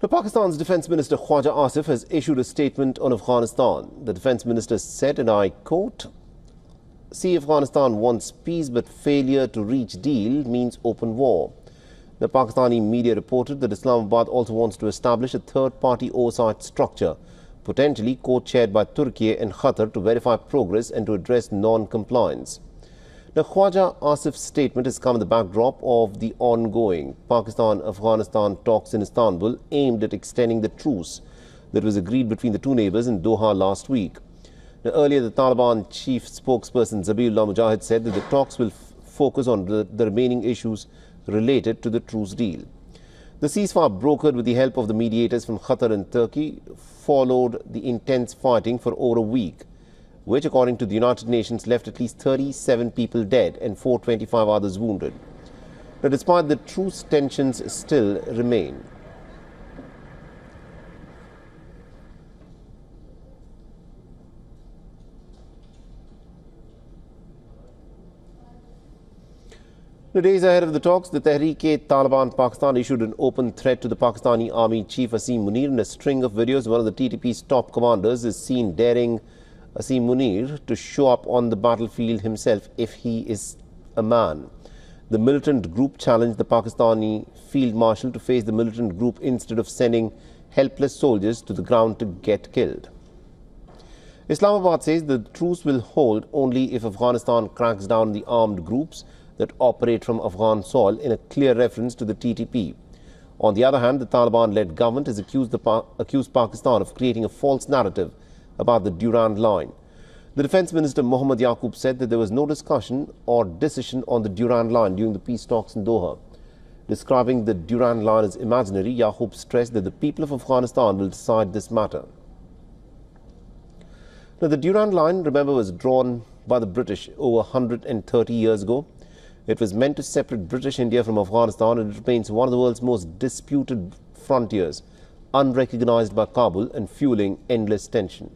Pakistan's Defence Minister Khwaja Asif has issued a statement on Afghanistan. The Defence Minister said, and I quote, "See, Afghanistan wants peace, but failure to reach deal means open war." The Pakistani media reported that Islamabad also wants to establish a third-party oversight structure, potentially co-chaired by Turkey and Qatar, to verify progress and to address non-compliance. Now, Khwaja Asif's statement has come in the backdrop of the ongoing Pakistan-Afghanistan talks in Istanbul aimed at extending the truce that was agreed between the two neighbours in Doha last week. Now, earlier, the Taliban chief spokesperson Zabiullah Mujahid said that the talks will focus on the remaining issues related to the truce deal. The ceasefire, brokered with the help of the mediators from Qatar and Turkey, followed the intense fighting for over a week, which, according to the United Nations, left at least 37 people dead and 425 others wounded. Now, despite the truce, tensions still remain. The days ahead of the talks, the Tehreek-e-Taliban Pakistan issued an open threat to the Pakistani Army Chief Asim Munir. In a string of videos, one of the TTP's top commanders is seen daring Asim Munir to show up on the battlefield himself if he is a man. The militant group challenged the Pakistani field marshal to face the militant group instead of sending helpless soldiers to the ground to get killed. Islamabad says the truce will hold only if Afghanistan cracks down on the armed groups that operate from Afghan soil, in a clear reference to the TTP. On the other hand, the Taliban-led government has accused Pakistan of creating a false narrative about the Durand Line. The Defence Minister Mohammad Yaqub said that there was no discussion or decision on the Durand Line during the peace talks in Doha. Describing the Durand Line as imaginary, Yaqub stressed that the people of Afghanistan will decide this matter. Now, the Durand Line, remember, was drawn by the British over 130 years ago. It was meant to separate British India from Afghanistan, and it remains one of the world's most disputed frontiers, unrecognized by Kabul and fueling endless tension.